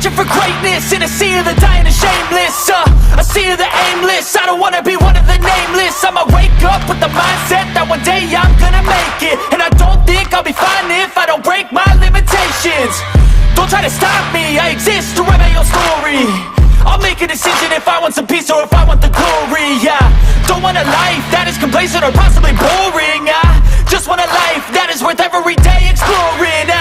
searching for greatness in a sea of the dying and shameless. A sea of the aimless. I don't wanna be one of the nameless. I'ma wake up with the mindset that one day I'm gonna make it. And I don't think I'll be fine if I don't break my limitations. Don't try to stop me, I exist to write my own story. I'll make a decision if I want some peace or if I want the glory. Yeah, don't want a life that is complacent or possibly boring. I just want a life that is worth every day exploring.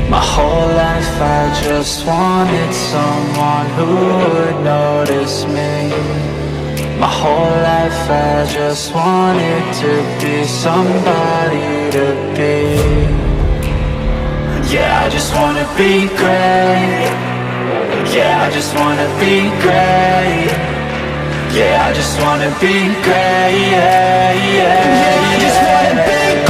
My whole life I just wanted someone who would notice me. My whole life I just wanted to be somebody to be. Yeah, I just wanna be great. Yeah, I just wanna be great. Yeah, I just wanna be great. Yeah, I just wanna be great.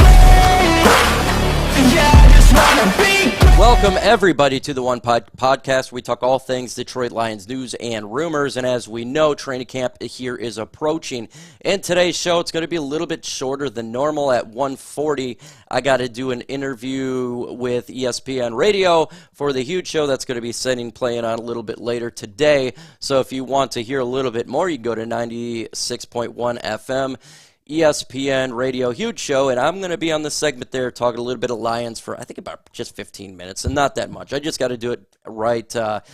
Yeah, I just wanna be great. Welcome, everybody, to the One Podcast. We talk all things Detroit Lions news and rumors, and as we know, training camp here is approaching. In today's show, it's going to be a little bit shorter than normal. At 1:40, I got to do an interview with ESPN Radio for the huge show that's going to be playing on a little bit later today. So if you want to hear a little bit more, you can go to 96.1 FM. ESPN Radio, huge show, and I'm going to be on the segment there talking a little bit of Lions for, I think, about just 15 minutes, and not that much. I just got to do it right at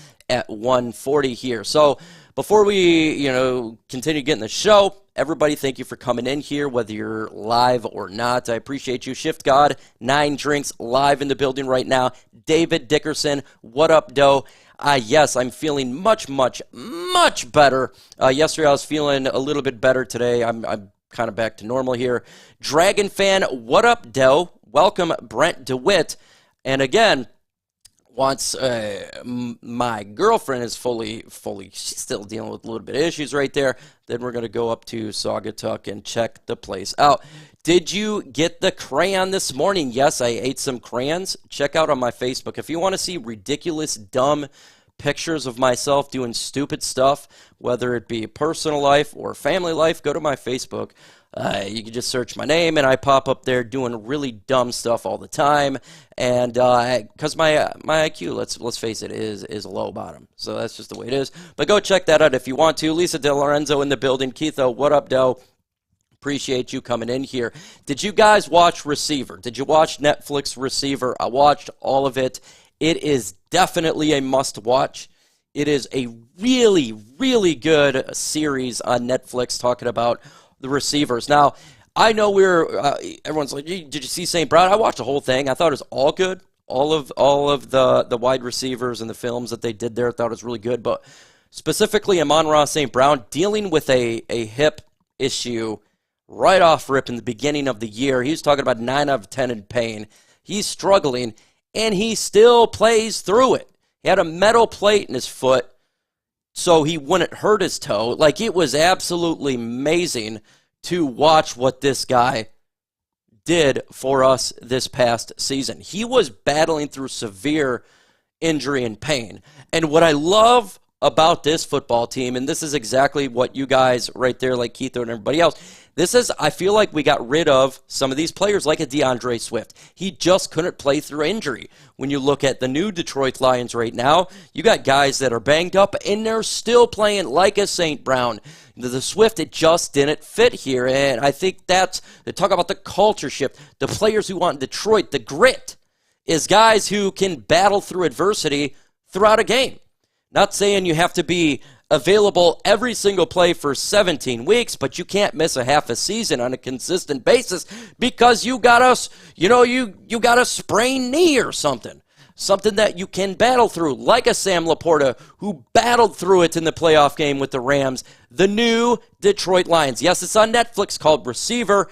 1:40 here. So before we, continue getting the show, everybody, thank you for coming in here, whether you're live or not. I appreciate you. Shift God, 9 Drinks, live in the building right now. David Dickerson, what up, Doe? Yes, I'm feeling much, much, much better. Yesterday I was feeling a little bit better. Today I'm kind of back to normal here. Dragon fan, what up, Doe? Welcome, Brent DeWitt. And again, once my girlfriend is fully, she's still dealing with a little bit of issues right there, then we're going to go up to Saugatuck and check the place out. Did you get the crayon this morning? Yes, I ate some crayons. Check out on my Facebook. If you want to see ridiculous, dumb pictures of myself doing stupid stuff, whether it be personal life or family life, go to my Facebook. You can just search my name, and I pop up there doing really dumb stuff all the time. And because my IQ, let's face it, is low bottom. So that's just the way it is. But go check that out if you want to. Lisa DeLorenzo in the building. Keitho, what up, Doe? Appreciate you coming in here. Did you guys watch Receiver? Did you watch Netflix Receiver? I watched all of it. It is definitely a must-watch. It is a really, really good series on Netflix talking about the receivers. Now, I know everyone's like, did you see St. Brown? I watched the whole thing. I thought it was all good. All of the wide receivers and the films that they did there, I thought it was really good. But specifically, Amon-Ra St. Brown dealing with a hip issue right off rip in the beginning of the year. He was talking about 9 out of 10 in pain. He's struggling, and he still plays through it. He had a metal plate in his foot so he wouldn't hurt his toe. Like, it was absolutely amazing to watch what this guy did for us this past season. He was battling through severe injury and pain. And what I love about this football team, and this is exactly what you guys right there, like Keith and everybody else, I feel like we got rid of some of these players like a DeAndre Swift. He just couldn't play through injury. When you look at the new Detroit Lions right now, you got guys that are banged up and they're still playing like a St. Brown. The Swift, it just didn't fit here. And I think they talk about the culture shift, the players who want Detroit, the grit is guys who can battle through adversity throughout a game. Not saying you have to be available every single play for 17 weeks, but you can't miss a half a season on a consistent basis because you got a sprained knee or something that you can battle through, like a Sam LaPorta who battled through it in the playoff game with the Rams. The new Detroit Lions. Yes, it's on Netflix, called Receiver.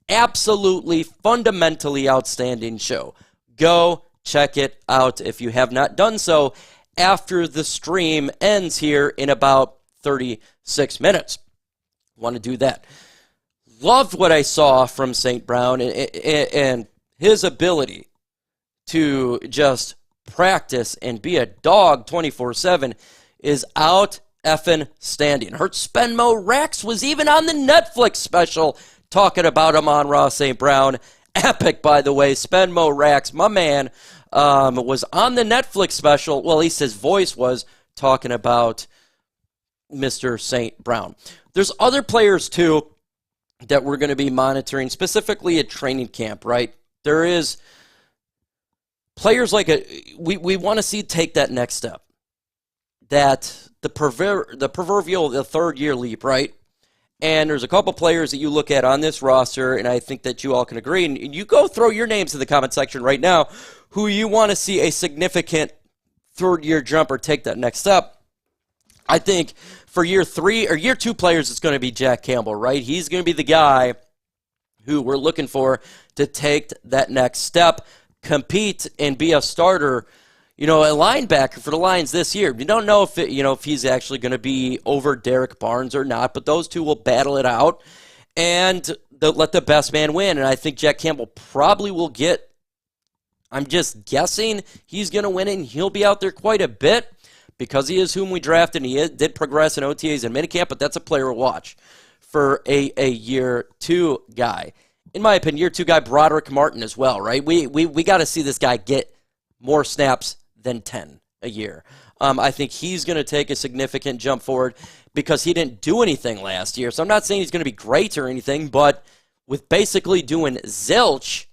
Absolutely, fundamentally outstanding show. Go check it out if you have not done so after the stream ends here in about 36 minutes. Want to do that. Loved what I saw from St. Brown and his ability to just practice and be a dog 24/7 is out effing standing. Heard Spenmo Rex was even on the Netflix special talking about Amon-Ra St. Brown. Epic, by the way. Spenmo Rex, my man. was on the Netflix special. Well, at least his voice was talking about Mr. St. Brown. There's other players, too, that we're going to be monitoring, specifically at training camp, right? There is players like we want to see take that next step. That the proverbial the third-year leap, right? And there's a couple players that you look at on this roster, and I think that you all can agree. And you go throw your names in the comment section right now who you want to see a significant third-year jumper take that next step. I think for year 3 or year 2 players, it's going to be Jack Campbell, right? He's going to be the guy who we're looking for to take that next step, compete, and be a starter. You know, a linebacker for the Lions this year. You don't know if he's actually going to be over Derek Barnes or not, but those two will battle it out and let the best man win. And I think Jack Campbell probably will get, I'm just guessing, he's going to win it, and he'll be out there quite a bit because he is whom we drafted, and he did progress in OTAs and minicamp, but that's a player to watch for a year 2 guy. In my opinion, year 2 guy, Broderick Martin as well, right? We got to see this guy get more snaps than 10 a year. I think he's going to take a significant jump forward because he didn't do anything last year. So I'm not saying he's going to be great or anything, but with basically doing zilch,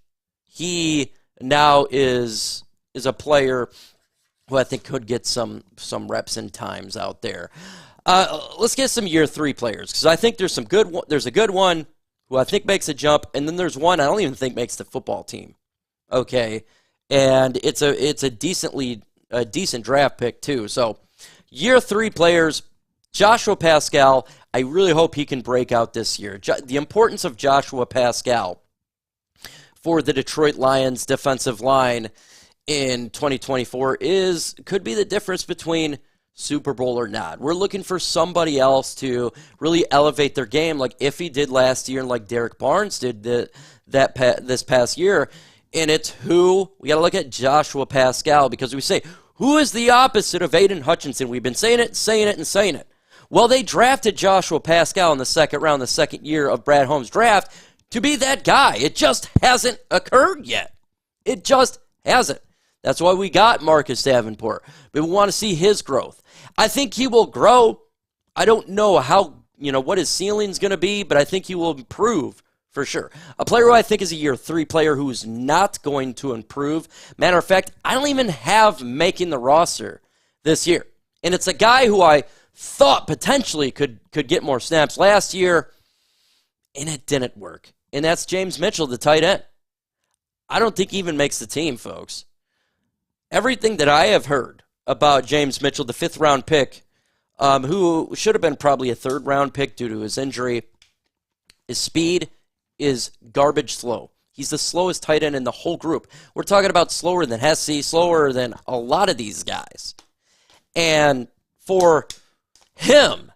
he now is a player who I think could get some reps and times out there. Let's get some year 3 players because I think there's a good one who I think makes a jump, and then there's one I don't even think makes the football team. Okay. And it's a decent draft pick, too. So, year 3 players, Joshua Pascal, I really hope he can break out this year. The importance of Joshua Pascal for the Detroit Lions defensive line in 2024 could be the difference between Super Bowl or not. We're looking for somebody else to really elevate their game like Iffy did last year and like Derek Barnes did this past year. And it's we got to look at Joshua Pascal because we say, who is the opposite of Aiden Hutchinson? We've been saying it. Well, they drafted Joshua Pascal in the second round, the second year of Brad Holmes' draft, to be that guy. It just hasn't occurred yet. It just hasn't. That's why we got Marcus Davenport. We want to see his growth. I think he will grow. I don't know what his ceiling's going to be, but I think he will improve. For sure. A player who I think is a year 3 player who's not going to improve. Matter of fact, I don't even have making the roster this year. And it's a guy who I thought potentially could get more snaps last year, and it didn't work. And that's James Mitchell, the tight end. I don't think he even makes the team, folks. Everything that I have heard about James Mitchell, the 5th-round pick, who should have been probably a 3rd-round pick due to his injury, his speed is garbage slow. He's the slowest tight end in the whole group. We're talking about slower than Hesse, slower than a lot of these guys. And for him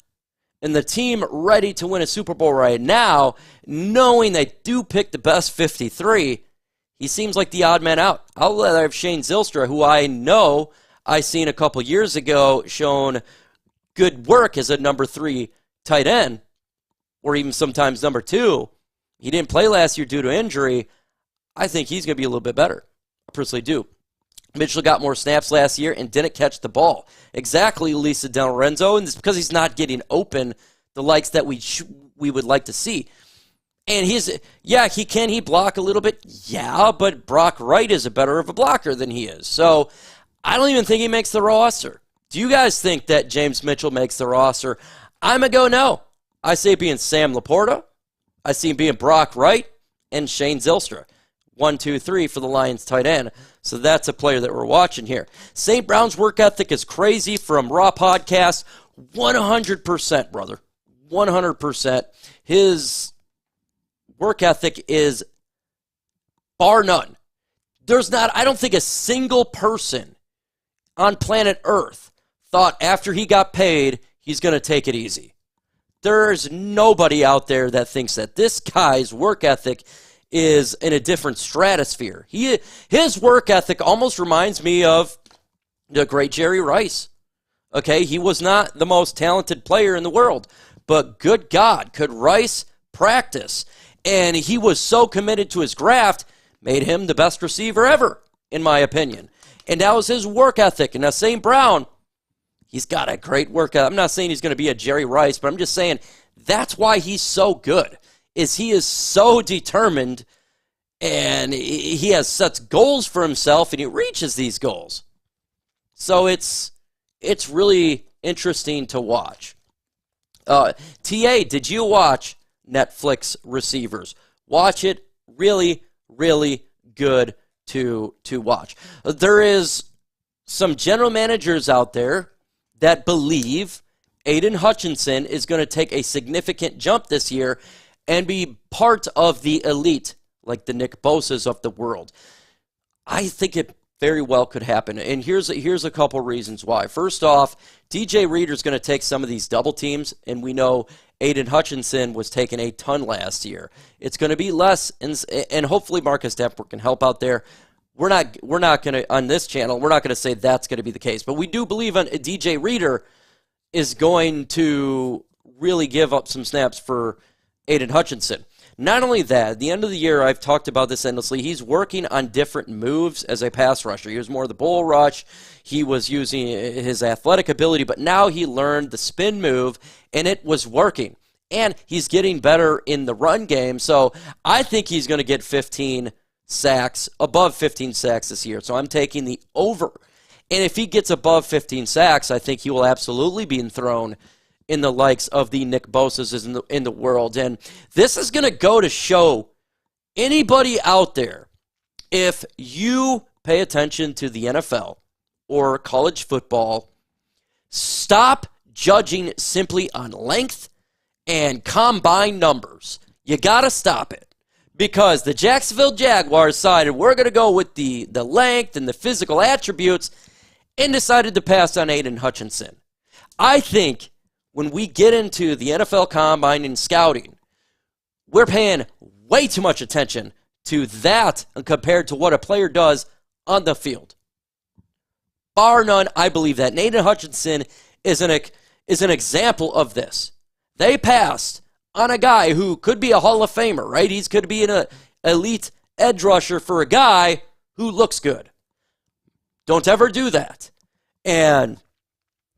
and the team ready to win a Super Bowl right now, knowing they do pick the best 53, he seems like the odd man out. I'll let have Shane Zylstra, who I know I seen a couple years ago shown good work as a number 3 tight end, or even sometimes number 2. He didn't play last year due to injury. I think he's going to be a little bit better. I personally do. Mitchell got more snaps last year and didn't catch the ball. Exactly, Lisa Del Lorenzo, and it's because he's not getting open the likes that we would like to see. And he block a little bit? Yeah, but Brock Wright is a better of a blocker than he is. So I don't even think he makes the roster. Do you guys think that James Mitchell makes the roster? I'm going to go no. I say being Sam LaPorta. I see him being Brock Wright and Shane Zylstra. 1, 2, 3 for the Lions tight end. So that's a player that we're watching here. St. Brown's work ethic is crazy from Raw Podcast. 100%, brother. 100%. His work ethic is bar none. I don't think a single person on planet Earth thought after he got paid, he's going to take it easy. There's nobody out there that thinks that this guy's work ethic is in a different stratosphere. His work ethic almost reminds me of the great Jerry Rice. Okay, he was not the most talented player in the world, but good God, could Rice practice? And he was so committed to his graft, made him the best receiver ever, in my opinion. And that was his work ethic. And now St. Brown, he's got a great work ethic. I'm not saying he's going to be a Jerry Rice, but I'm just saying that's why he's so good, is he is so determined, and he has such goals for himself, and he reaches these goals. So it's really interesting to watch. TA, did you watch Netflix Receivers? Watch it. Really, really good to watch. There is some general managers out there that believe Aidan Hutchinson is going to take a significant jump this year and be part of the elite, like the Nick Bosas of the world. I think it very well could happen, and here's a couple reasons why. First off, DJ Reader's going to take some of these double teams, and we know Aidan Hutchinson was taking a ton last year. It's going to be less, and hopefully Marcus Davenport can help out there. We're not going to, on this channel, we're not going to say that's going to be the case, but we do believe DJ Reader is going to really give up some snaps for Aidan Hutchinson. Not only that, at the end of the year, I've talked about this endlessly, he's working on different moves as a pass rusher. He was more the bull rush. He was using his athletic ability, but now he learned the spin move, and it was working. And he's getting better in the run game, so I think he's going to get 15 sacks, above 15 sacks this year. So I'm taking the over. And if he gets above 15 sacks, I think he will absolutely be enthroned in the likes of the Nick Bosas in the world. And this is going to go to show anybody out there, if you pay attention to the NFL or college football, stop judging simply on length and combine numbers. You got to stop it. Because the Jacksonville Jaguars decided we're going to go with the length and the physical attributes and decided to pass on Aidan Hutchinson. I think when we get into the NFL Combine and scouting, we're paying way too much attention to that compared to what a player does on the field. Bar none, I believe that. And Aidan Hutchinson is an example of this. They passed on a guy who could be a Hall of Famer, right? He's could be an elite edge rusher for a guy who looks good. Don't ever do that. And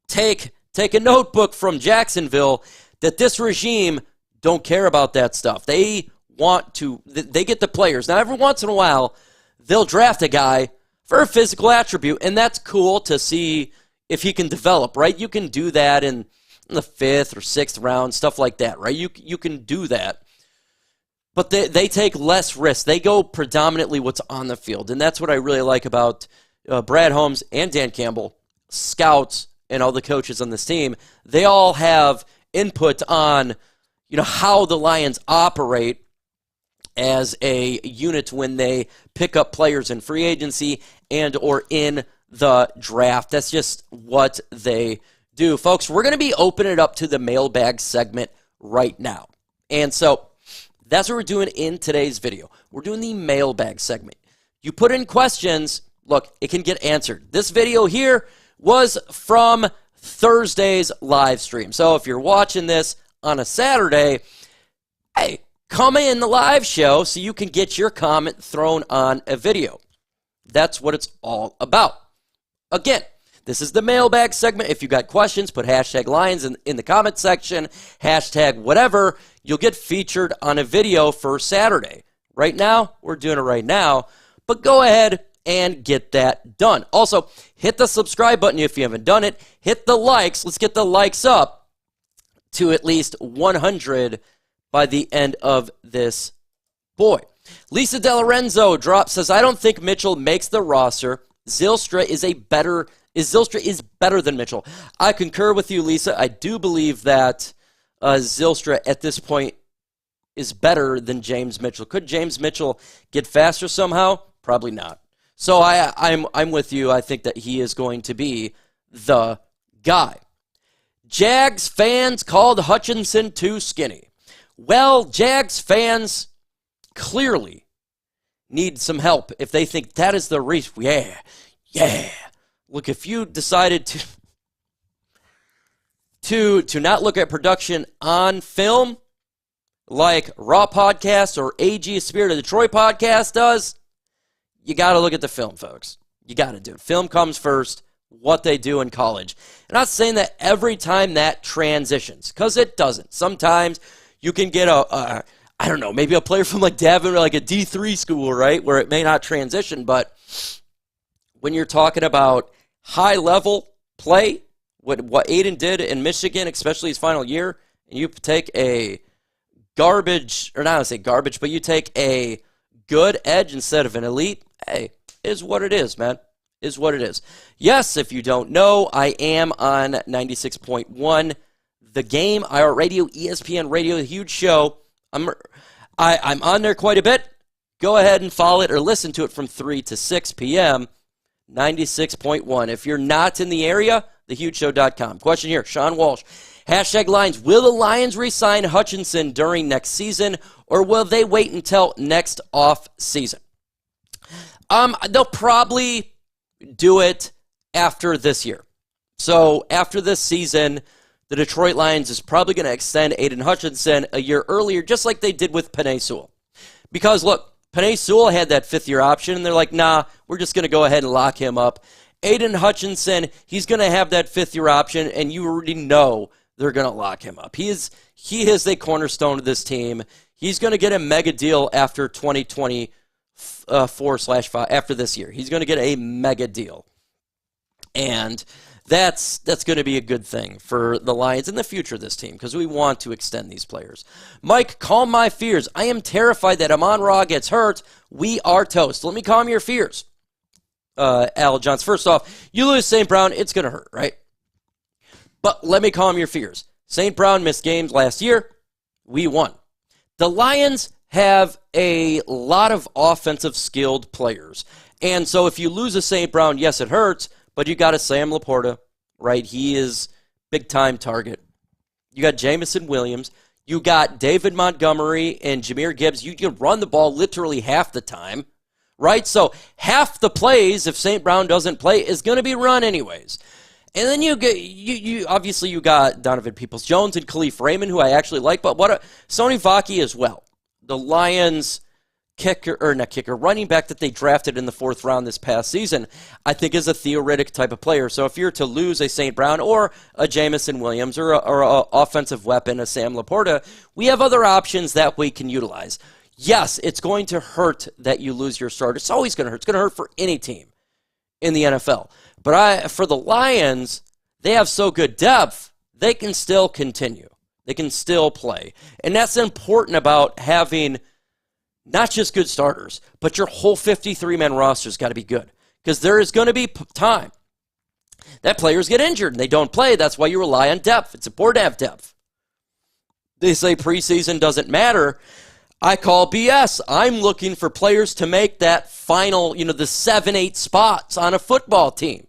take a notebook from Jacksonville that this regime don't care about that stuff. They get the players. Now, every once in a while, they'll draft a guy for a physical attribute, and that's cool to see if he can develop, right? You can do that in the 5th or 6th round, stuff like that, right? You can do that. But they take less risks. They go predominantly what's on the field, and that's what I really like about Brad Holmes and Dan Campbell, scouts, and all the coaches on this team. They all have input on, how the Lions operate as a unit when they pick up players in free agency and or in the draft. That's just what they do. Folks, we're going to be opening it up to the mailbag segment right now. And so that's what we're doing in today's video. We're doing the mailbag segment. You put in questions, look, it can get answered. This video here was from Thursday's live stream. So if you're watching this on a Saturday, hey, come in the live show so you can get your comment thrown on a video. That's what it's all about. Again, this is the mailbag segment. If you got questions, put hashtag Lions in the comment section, hashtag whatever. You'll get featured on a video for Saturday. Right now, we're doing it right now, but go ahead and get that done. Also, hit the subscribe button if you haven't done it. Hit the likes. Let's get the likes up to at least 100 by the end of this. Boy, Lisa DeLorenzo says, I don't think Mitchell makes the roster. Zylstra is better than Mitchell. I concur with you, Lisa. I do believe that Zylstra at this point is better than James Mitchell. Could James Mitchell get faster somehow? Probably not. So I'm with you. I think that he is going to be the guy. Jags fans called Hutchinson too skinny. Well, Jags fans clearly need some help if they think that is the reason. Yeah. Look, if you decided to not look at production on film like Raw Podcast or AG Spirit of Detroit Podcast does, you got to look at the film, folks. You got to do it. Film comes first, what they do in college. I'm not saying that every time that transitions, because it doesn't. Sometimes you can get I don't know, maybe a player from like Devon or like a D3 school, right, where it may not transition, but when you're talking about high-level play, what Aiden did in Michigan, especially his final year, and you take a garbage, or not to say garbage, but you take a good edge instead of an elite, hey, is what it is, man. Is what it is. Yes, if you don't know, I am on 96.1, The Game, iHeartRadio, ESPN Radio, a huge show. I'm on there quite a bit. Go ahead and follow it or listen to it from 3 to 6 p.m., 96.1. If you're not in the area, thehugeshow.com. Question here, Sean Walsh. Hashtag Lions, will the Lions re-sign Hutchinson during next season, or will they wait until next off season? They'll probably do it after this year. So after this season, the Detroit Lions is probably going to extend Aiden Hutchinson a year earlier, just like they did with Penei Sewell. Because, look, Penei Sewell had that fifth-year option, and they're like, nah, we're just going to go ahead and lock him up. Aiden Hutchinson, he's going to have that fifth-year option, and you already know they're going to lock him up. He is the cornerstone of this team. He's going to get a mega deal after 2024/5, after this year. He's going to get a mega deal. And that's going to be a good thing for the Lions in the future of this team, because we want to extend these players. Mike, calm my fears. I am terrified that Amon-Ra gets hurt. We are toast. Let me calm your fears. Al Johns, first off, you lose St. Brown, it's going to hurt, right? But let me calm your fears. St. Brown missed games last year. We won. The Lions have a lot of offensive skilled players. And so if you lose a St. Brown, yes, it hurts, but you got a Sam LaPorta, right? He is big-time target. You got Jameson Williams. You got David Montgomery and Jahmyr Gibbs. You can run the ball literally half the time, right? So half the plays, if St. Brown doesn't play, is going to be run anyways. And then you obviously you got Donovan Peoples-Jones and Kalif Raymond, who I actually like, but Sione Vaki as well. The Lions running back that they drafted in the 4th round this past season, I think is a theoretic type of player. So if you're to lose a St. Brown or a Jameson Williams or a offensive weapon, a Sam LaPorta, we have other options that we can utilize. Yes, it's going to hurt that you lose your starter. It's always going to hurt. It's going to hurt for any team in the NFL. But for the Lions, they have so good depth, they can still continue. They can still play. And that's important about having not just good starters, but your whole 53-man roster's got to be good. Because there is going to be time that players get injured and they don't play. That's why you rely on depth. It's important to have depth. They say preseason doesn't matter. I call BS. I'm looking for players to make that final, the 7-8 spots on a football team.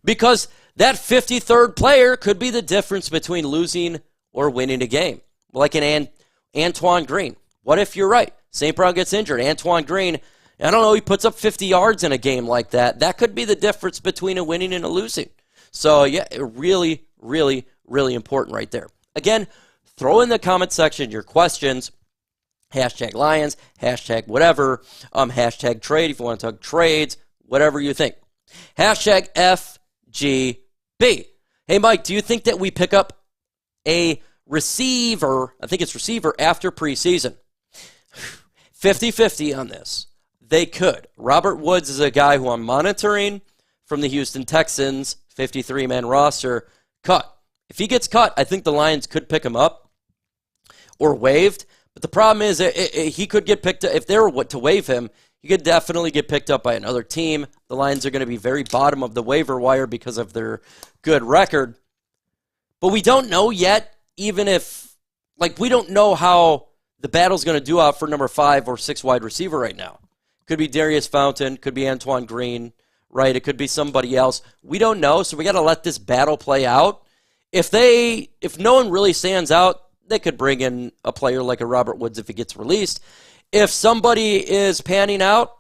Because that 53rd player could be the difference between losing or winning a game. Like an Antoine Green. What if you're right? St. Brown gets injured. Antoine Green, I don't know, he puts up 50 yards in a game like that. That could be the difference between a winning and a losing. So, yeah, really, really, really important right there. Again, throw in the comment section your questions. Hashtag Lions, hashtag whatever, hashtag trade if you want to talk trades, whatever you think. Hashtag FGB. Hey, Mike, do you think that we pick up a receiver, I think it's receiver, after preseason? 50-50 on this. They could. Robert Woods is a guy who I'm monitoring from the Houston Texans, 53-man roster, cut. If he gets cut, I think the Lions could pick him up or waived. But the problem is he could get picked up. If they were to waive him, he could definitely get picked up by another team. The Lions are going to be very bottom of the waiver wire because of their good record. But we don't know yet, even if, we don't know how the battle's going to do out for number 5 or 6 wide receiver right now. Could be Daurice Fountain, could be Antoine Green, right? It could be somebody else. We don't know, so we got to let this battle play out. If no one really stands out, they could bring in a player like a Robert Woods if he gets released. If somebody is panning out,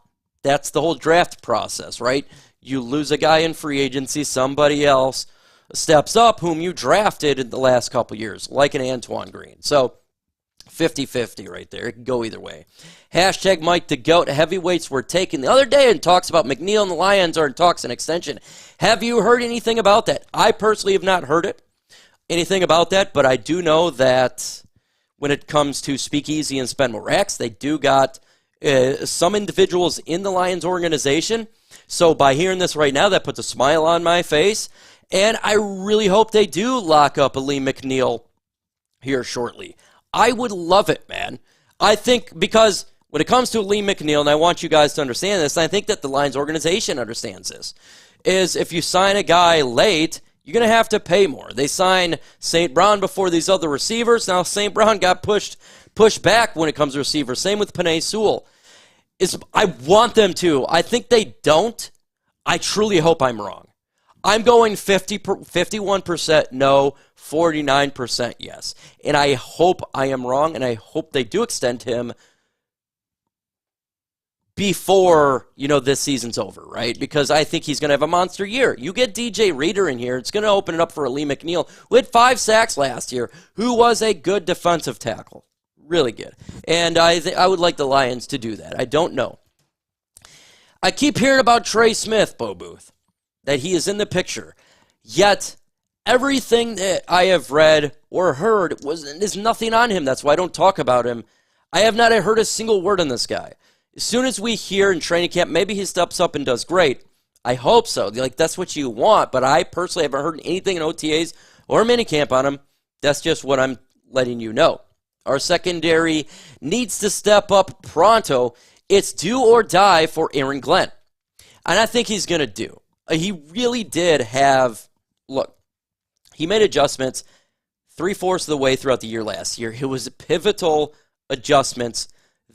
that's the whole draft process, right? You lose a guy in free agency, somebody else steps up whom you drafted in the last couple years, like an Antoine Green. So 50-50 right there. It can go either way. Hashtag Mike the GOAT. Heavyweights were taken the other day and talks about McNeil and the Lions are in talks an extension. Have you heard anything about that? I personally have not heard anything about that, but I do know that when it comes to Speakeasy and Spend More X, they do got some individuals in the Lions organization. So by hearing this right now, that puts a smile on my face. And I really hope they do lock up Aleem McNeil here shortly. I would love it, man. I think because when it comes to Aleem McNeil, and I want you guys to understand this, and I think that the Lions organization understands this, is if you sign a guy late, you're going to have to pay more. They signed St. Brown before these other receivers. Now St. Brown got pushed back when it comes to receivers. Same with Penei Sewell. I want them to. I think they don't. I truly hope I'm wrong. I'm going 51% no, 49% yes. And I hope I am wrong, and I hope they do extend him before, this season's over, right? Because I think he's going to have a monster year. You get DJ Reader in here, it's going to open it up for Aleem McNeil, who had 5 sacks last year, who was a good defensive tackle. Really good. And I would like the Lions to do that. I don't know. I keep hearing about Trey Smith, Bo Booth, that he is in the picture. Yet, everything that I have read or heard is nothing on him. That's why I don't talk about him. I have not heard a single word on this guy. As soon as we hear in training camp, maybe he steps up and does great. I hope so. That's what you want, but I personally haven't heard anything in OTAs or minicamp on him. That's just what I'm letting you know. Our secondary needs to step up pronto. It's do or die for Aaron Glenn. And I think he's going to do. He really did he made adjustments 3/4 of the way throughout the year last year. It was pivotal adjustments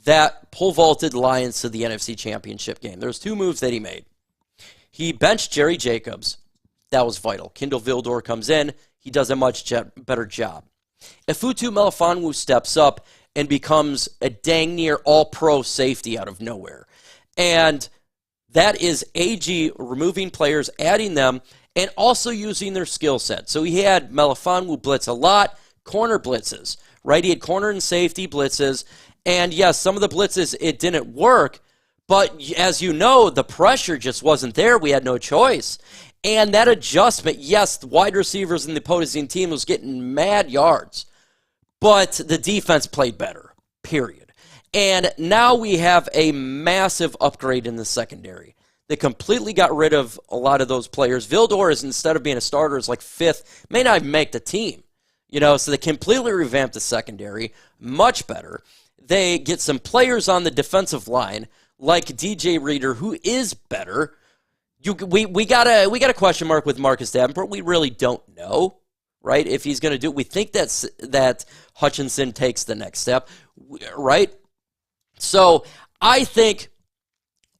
that pole vaulted Lions to the NFC Championship game. There's 2 moves that he made. He benched Jerry Jacobs. That was vital. Kindle Vildor comes in. He does a much better job. Ifutu Melifonwu steps up and becomes a dang near all-pro safety out of nowhere. And that is AG removing players, adding them, and also using their skill set. So he had Melifonwu blitz a lot, corner blitzes, right? He had corner and safety blitzes. And yes, some of the blitzes, it didn't work. But as you know, the pressure just wasn't there. We had no choice. And that adjustment, yes, the wide receivers in the opposing team was getting mad yards. But the defense played better, period. And now we have a massive upgrade in the secondary. They completely got rid of a lot of those players. Vildor is, instead of being a starter, is like 5th, may not even make the team. So they completely revamped the secondary, much better. They get some players on the defensive line, like DJ Reader, who is better. We got a question mark with Marcus Davenport. We really don't know, right, if he's going to do it. We think that Hutchinson takes the next step, right? So I think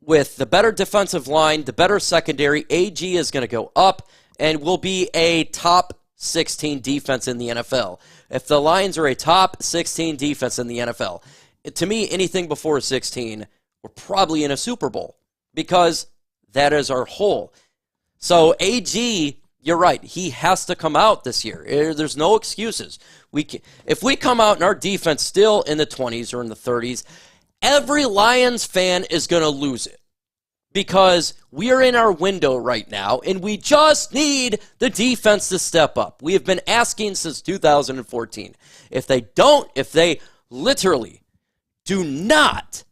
with the better defensive line, the better secondary, AG is going to go up and will be a top 16 defense in the NFL. If the Lions are a top 16 defense in the NFL, to me, anything before 16, we're probably in a Super Bowl because that is our whole. So AG, you're right, he has to come out this year. There's no excuses. If we come out and our defense still in the 20s or in the 30s, every Lions fan is going to lose it because we are in our window right now, and we just need the defense to step up. We have been asking since 2014. If they literally do not,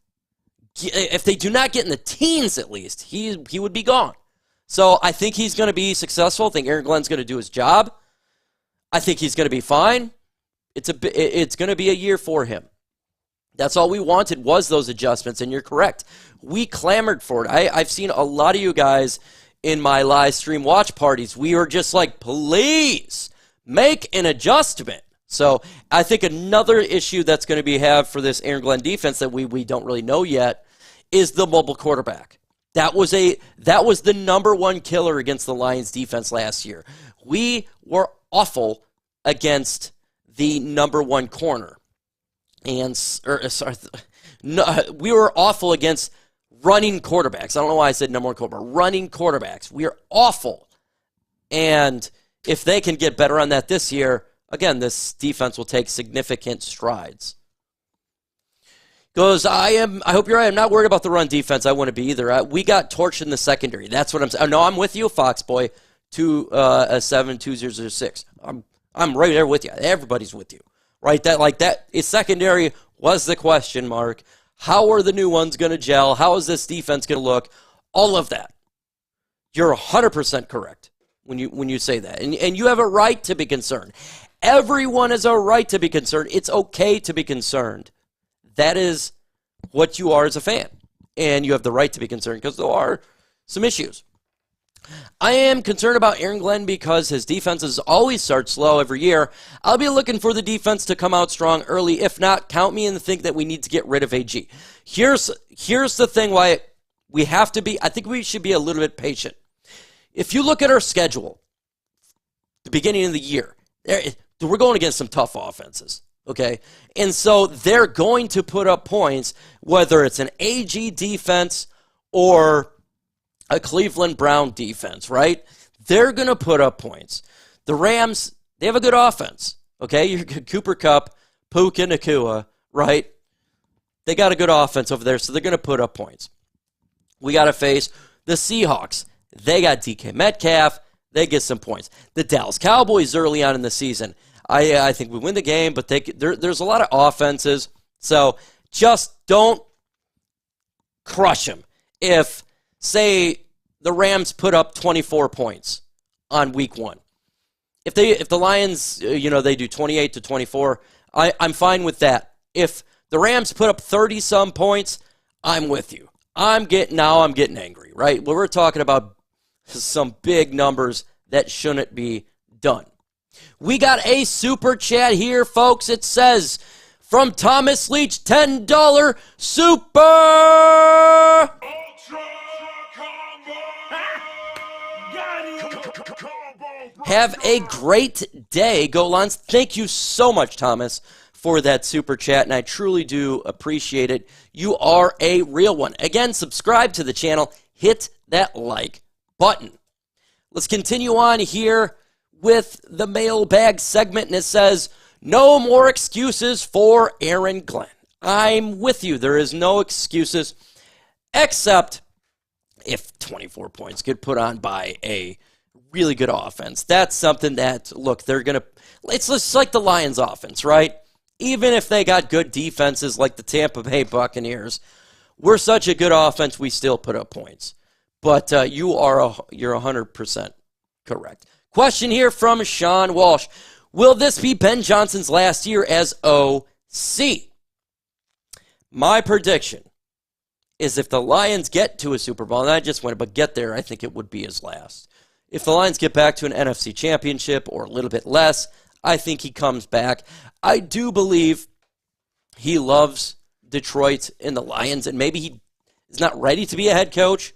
if they do not get in the teens at least, he would be gone. So I think he's going to be successful. I think Aaron Glenn's going to do his job. I think he's going to be fine. It's going to be a year for him. That's all we wanted was those adjustments, and you're correct. We clamored for it. I've seen a lot of you guys in my live stream watch parties. We were just like, please make an adjustment. So I think another issue that's going to be have for this Aaron Glenn defense that we don't really know yet is the mobile quarterback. That was the number one killer against the Lions defense last year. We were awful against the number one corner. We were awful against running quarterbacks. I don't know why I said number one quarterback. Running quarterbacks. We are awful. And if they can get better on that this year, again, this defense will take significant strides. Goes, I hope you're right. I'm not worried about the run defense. I wouldn't be either. We got torched in the secondary. That's what I'm saying. No, I'm with you, Foxboy. 2-7-2006. I'm right there with you. Everybody's with you. Right? That is secondary was the question mark. How are the new ones going to gel? How is this defense going to look? All of that. You're 100% correct when you say that. And you have a right to be concerned. Everyone has a right to be concerned. It's okay to be concerned. That is what you are as a fan. And you have the right to be concerned because there are some issues. I am concerned about Aaron Glenn because his defenses always start slow every year. I'll be looking for the defense to come out strong early. If not, count me in to think that we need to get rid of AG. Here's the thing why we have to be, I think we should be a little bit patient. If you look at our schedule, the beginning of the year, we're going against some tough offenses. Okay, and so they're going to put up points, whether it's an AG defense or a Cleveland Brown defense, right? They're going to put up points. The Rams, they have a good offense, okay? You Cooper Kupp, Puka Nacua, right? They got a good offense over there, so they're going to put up points. We got to face the Seahawks. They got DK Metcalf. They get some points. The Dallas Cowboys early on in the season, I think we win the game, but there's a lot of offenses, so just don't crush them. If, say, the Rams put up 24 points on week 1, if the Lions, they do 28-24, I'm fine with that. If the Rams put up 30-some points, I'm with you. I'm getting angry, right? Well, we're talking about some big numbers that shouldn't be done. We got a super chat here, folks. It says, from Thomas Leach, $10 super. Have a great day, Golans. Thank you so much, Thomas, for that super chat, and I truly do appreciate it. You are a real one. Again, subscribe to the channel. Hit that like button. Let's continue on here with the mailbag segment, and it says, no more excuses for Aaron Glenn. I'm with you. There is no excuses, except if 24 points get put on by a really good offense. That's something that, look, it's just like the Lions offense, right? Even if they got good defenses like the Tampa Bay Buccaneers, we're such a good offense, we still put up points. But you're 100% correct. Question here from Sean Walsh. Will this be Ben Johnson's last year as OC? My prediction is if the Lions get to a Super Bowl, and I just went, but get there, I think it would be his last. If the Lions get back to an NFC championship or a little bit less, I think he comes back. I do believe he loves Detroit and the Lions, and maybe he is not ready to be a head coach.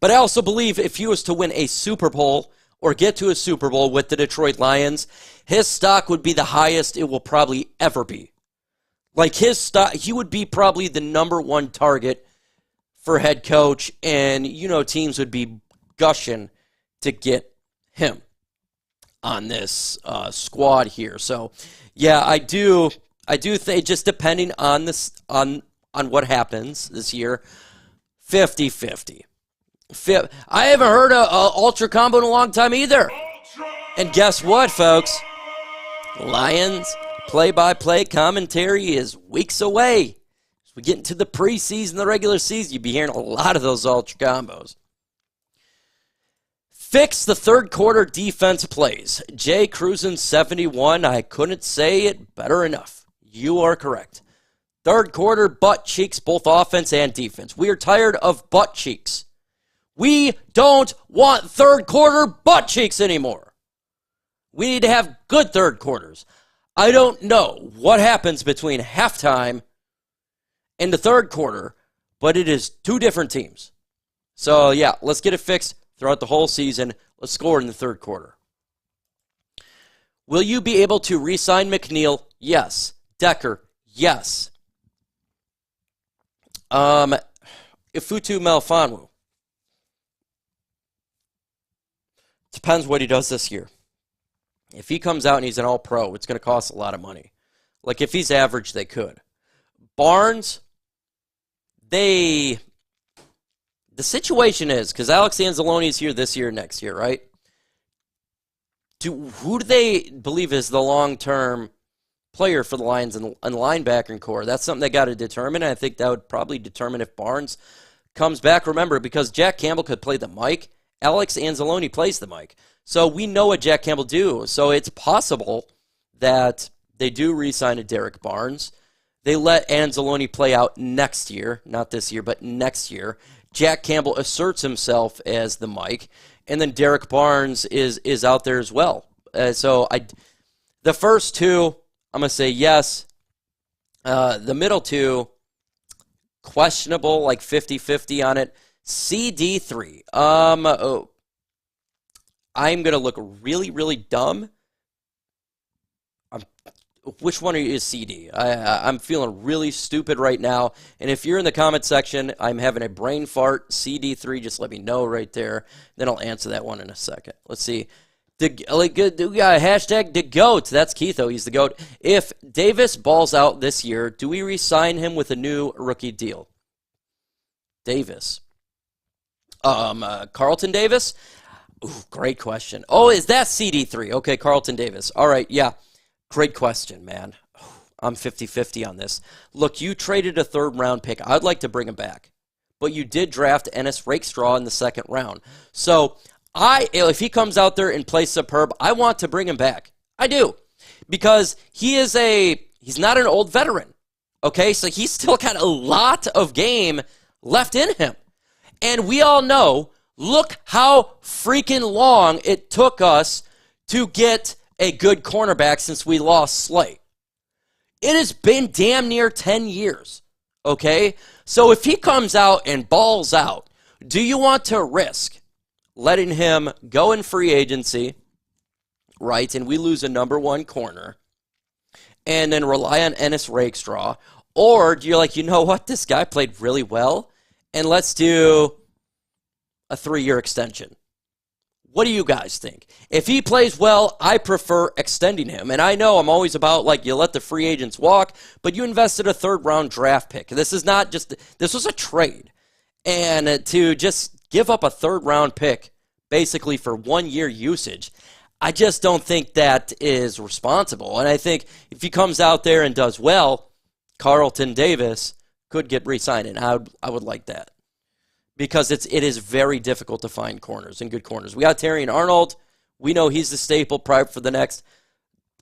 But I also believe if he was to win a Super Bowl or get to a Super Bowl with the Detroit Lions, his stock would be the highest it will probably ever be. Like his stock, he would be probably the number one target for head coach, and teams would be gushing to get him on this squad here. So, yeah, I do think, just depending on this on what happens this year, 50-50. I haven't heard a Ultra Combo in a long time either. And guess what, folks? Lions play-by-play commentary is weeks away. As we get into the preseason, the regular season, you'll be hearing a lot of those Ultra Combos. Fix the third quarter defense plays. Jay Cruzen 71. I couldn't say it better enough. You are correct. Third quarter butt cheeks, both offense and defense. We are tired of butt cheeks. We don't want third quarter butt cheeks anymore. We need to have good third quarters. I don't know what happens between halftime and the third quarter, but it is two different teams. So, yeah, let's get it fixed throughout the whole season. Let's score in the third quarter. Will you be able to re-sign McNeil? Yes. Decker? Yes. Ifutu Melifonwu. Depends what he does this year. If he comes out and he's an all-pro, it's going to cost a lot of money. Like, if he's average, they could. Barnes, the situation is, because Alex Anzalone is here this year, next year, right? Who do they believe is the long-term player for the Lions and linebacker core? That's something they got to determine. I think that would probably determine if Barnes comes back. Remember, because Jack Campbell could play the mic, Alex Anzalone plays the mic. So we know what Jack Campbell do. So it's possible that they do re-sign a Derek Barnes. They let Anzalone play out next year, not this year, but next year. Jack Campbell asserts himself as the mic, and then Derek Barnes is out there as well. The first two, I'm going to say yes. The middle two, questionable, like 50-50 on it. CD3. I'm going to look really, really dumb. Which one is CD? I'm feeling really stupid right now. And if you're in the comment section, I'm having a brain fart. CD3, just let me know right there. Then I'll answer that one in a second. Let's see. We got a hashtag the GOAT. That's Keith, though. He's the GOAT. If Davis balls out this year, do we re-sign him with a new rookie deal? Davis. Carlton Davis? Ooh, great question. Oh, is that CD3? Okay, Carlton Davis. All right, yeah. Great question, man. I'm 50-50 on this. Look, you traded a third-round pick. I'd like to bring him back. But you did draft Ennis Rakestraw in the second round. So, if he comes out there and plays superb, I want to bring him back. I do. Because he's not an old veteran. Okay, so he's still got a lot of game left in him. And we all know, look how freaking long it took us to get a good cornerback since we lost Slay. It has been damn near 10 years, okay? So if he comes out and balls out, do you want to risk letting him go in free agency, right, and we lose a number one corner, and then rely on Ennis Rakestraw? Or do you like, you know what, this guy played really well, and let's do a 3-year extension? What do you guys think? If he plays well, I prefer extending him. And I know I'm always about, like, you let the free agents walk, but you invested a third-round draft pick. This was a trade. And to just give up a third-round pick, basically for 1 year usage, I just don't think that is responsible. And I think if he comes out there and does well, Carlton Davis could get re-signed, and I would like that. Because it is very difficult to find corners and good corners. We got Terrion Arnold. We know he's the staple probably for the next,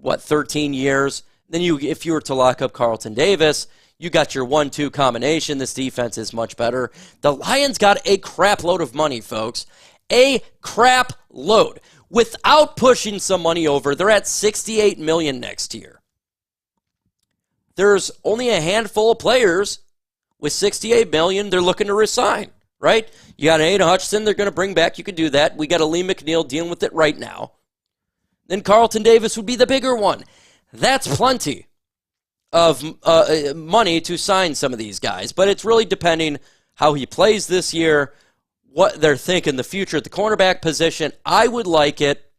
13 years. Then if you were to lock up Carlton Davis, you got your 1-2 combination. This defense is much better. The Lions got a crap load of money, folks. A crap load. Without pushing some money over, they're at $68 million next year. There's only a handful of players with $68 million they're looking to resign. Right? You got an Aiden Hutchinson they're going to bring back. You can do that. We got a Lee McNeil dealing with it right now. Then Carlton Davis would be the bigger one. That's plenty of money to sign some of these guys. But it's really depending how he plays this year, what they're thinking the future at the cornerback position. I would like it.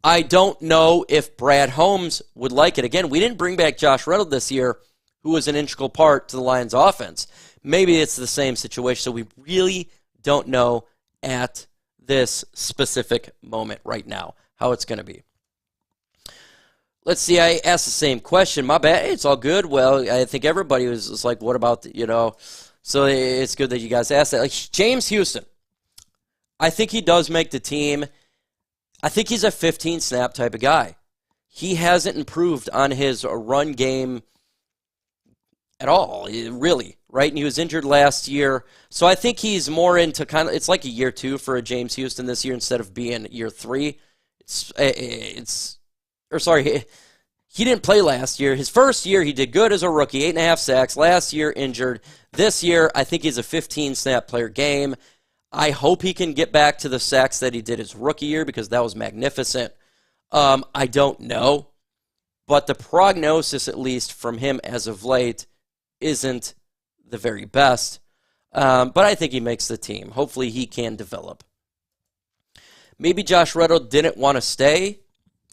I don't know if Brad Holmes would like it. Again, we didn't bring back Josh Reynolds this year, who was an integral part to the Lions' offense. Maybe it's the same situation, so we really don't know at this specific moment right now how it's going to be. Let's see, I asked the same question. My bad. Hey, it's all good. Well, I think everybody was just like, what about, so it's good that you guys asked that. Like, James Houston, I think he does make the team. I think he's a 15-snap type of guy. He hasn't improved on his run game at all, really, right? And he was injured last year. So I think he's more into it's like a year 2 for a James Houston this year instead of being year 3. He didn't play last year. His first year, he did good as a rookie, 8.5 sacks. Last year, injured. This year, I think he's a 15-snap player game. I hope he can get back to the sacks that he did his rookie year because that was magnificent. I don't know. But the prognosis, at least from him as of late, isn't the very best. But I think he makes the team. Hopefully he can develop. Maybe Josh Reynolds didn't want to stay.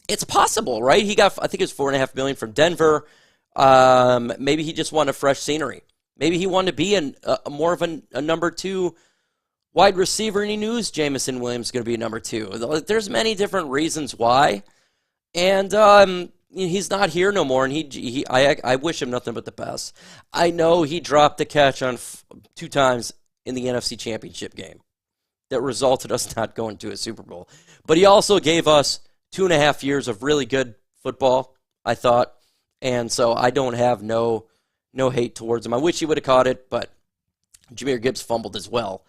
It's possible, right? He got, I think it was $4.5 million from Denver. Maybe he just wanted fresh scenery. Maybe he wanted to be more of a number 2 wide receiver, and he knew Jameson Williams was going to be number 2. There's many different reasons why, and he's not here no more, and I wish him nothing but the best. I know he dropped the catch on 2 times in the NFC Championship game that resulted us not going to a Super Bowl, but he also gave us 2.5 years of really good football, I thought, and so I don't have no hate towards him. I wish he would have caught it, but Jahmyr Gibbs fumbled as well.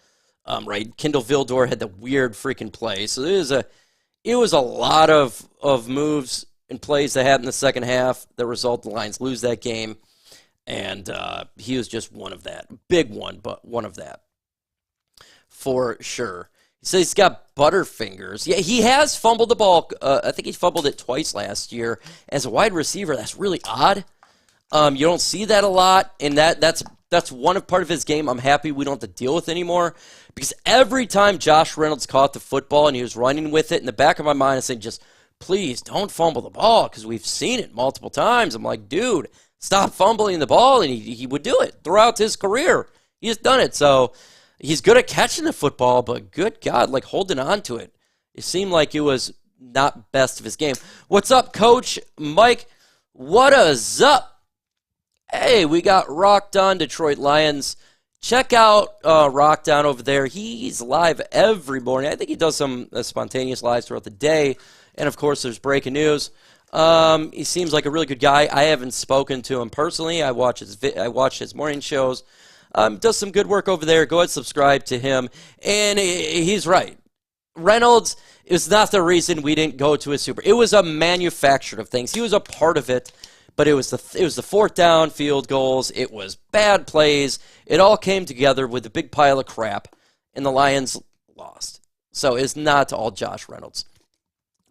Right, Kindle Vildor had the weird freaking play. So it was a lot of moves and plays that happened in the second half that result the Lions lose that game. And he was just one of that. Big one, but one of that. For sure. He says he's got butterfingers. Yeah, he has fumbled the ball. I think he fumbled it twice last year. As a wide receiver, that's really odd. You don't see that a lot, and that's part of his game I'm happy we don't have to deal with anymore, because every time Josh Reynolds caught the football and he was running with it, in the back of my mind I said, just please don't fumble the ball, because we've seen it multiple times. I'm like, dude, stop fumbling the ball, and he would do it throughout his career. He's done it, so he's good at catching the football, but good God, like holding on to it. It seemed like it was not best of his game. What's up, Coach Mike? What is up? Hey, we got Rock Down Detroit Lions. Check out Rock Down over there. He's live every morning. I think he does some spontaneous lives throughout the day. And, of course, there's breaking news. He seems like a really good guy. I haven't spoken to him personally. I watch his morning shows. Does some good work over there. Go ahead and subscribe to him. And he's right. Reynolds is not the reason we didn't go to a Super. It was a manufacture of things. He was a part of it. But it was the 4th down field goals. It was bad plays. It all came together with a big pile of crap, and the Lions lost. So it's not all Josh Reynolds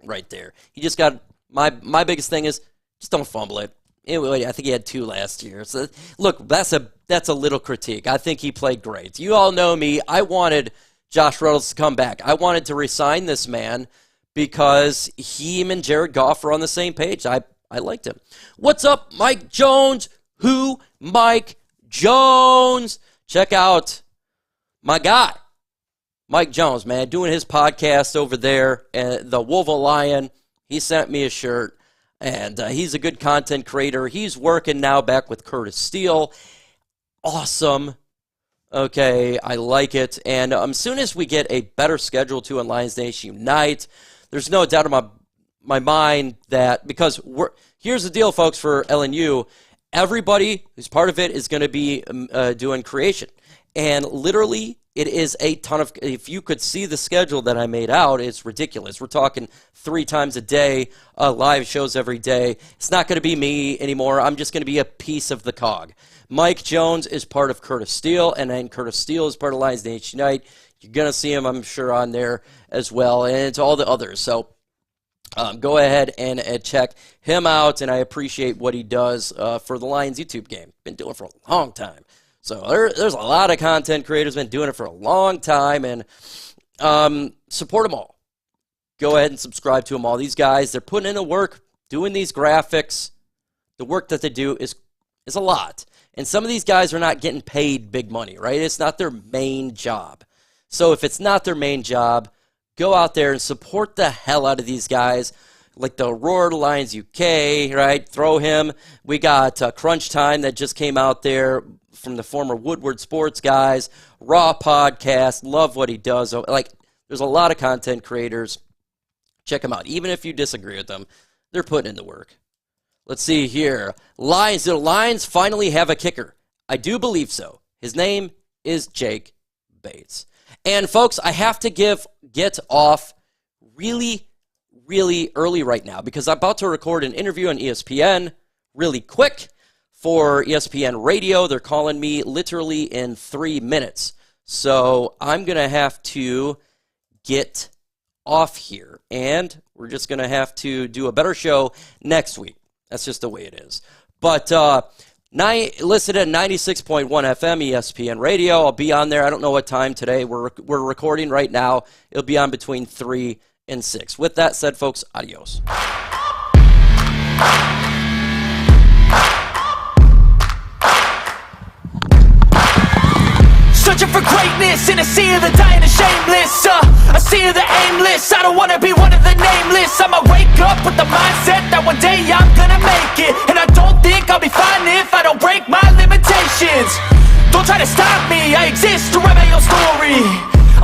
right there. He just got my biggest thing is just don't fumble it. I think he had 2 last year. So look, that's a little critique. I think he played great. You all know me. I wanted Josh Reynolds to come back. I wanted to re-sign this man because him and Jared Goff are on the same page. I liked him. What's up, Mike Jones? Who? Mike Jones. Check out my guy, Mike Jones, man, doing his podcast over there, the Wolva Lion. He sent me a shirt, and he's a good content creator. He's working now back with Curtis Steele. Awesome. Okay, I like it. And as soon as we get a better schedule too on Lions Nation Unite, there's no doubt in my mind that, because here's the deal, folks, for LNU, everybody who's part of it is going to be doing creation. And literally, it is a ton of, if you could see the schedule that I made out, it's ridiculous. We're talking 3 times a day, live shows every day. It's not going to be me anymore. I'm just going to be a piece of the cog. Mike Jones is part of Curtis Steele, and then Curtis Steele is part of Lions Nation Unite. You're going to see him, I'm sure, on there as well, and it's all the others. So go ahead and check him out, and I appreciate what he does for the Lions YouTube game. Been doing it for a long time. So there's a lot of content creators been doing it for a long time, and support them all. Go ahead and subscribe to them all. These guys, they're putting in the work, doing these graphics. The work that they do is a lot. And some of these guys are not getting paid big money, right? It's not their main job. So if it's not their main job, go out there and support the hell out of these guys, like the Roar Lions UK, right? Throw him. We got Crunch Time that just came out there from the former Woodward Sports guys. Raw Podcast. Love what he does. Like, there's a lot of content creators. Check them out. Even if you disagree with them, they're putting in the work. Let's see here. Lions. The Lions finally have a kicker. I do believe so. His name is Jake Bates. And, folks, I have to get off really, really early right now because I'm about to record an interview on ESPN really quick for ESPN Radio. They're calling me literally in 3 minutes. So I'm going to have to get off here, and we're just going to have to do a better show next week. That's just the way it is. But listen at 96.1 FM ESPN Radio. I'll be on there. I don't know what time today. We're recording right now. It'll be on between 3 and 6. With that said, folks, adios. this in a sea of the dying and shameless, a sea of the aimless. I don't wanna be one of the nameless. I'ma wake up with the mindset that one day I'm gonna make it, and I don't think I'll be fine if I don't break my limitations. Don't try to stop me, I exist to write my own story.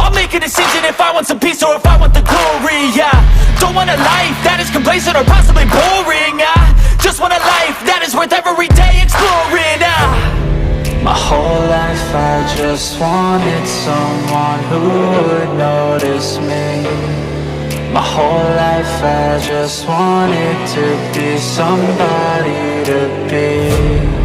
I'll make a decision if I want some peace or if I want the glory. Yeah, don't want a life that is complacent or possibly boring. I just want a life that is worth every day exploring. My whole life I just wanted someone who would notice me. My whole life I just wanted to be somebody to be.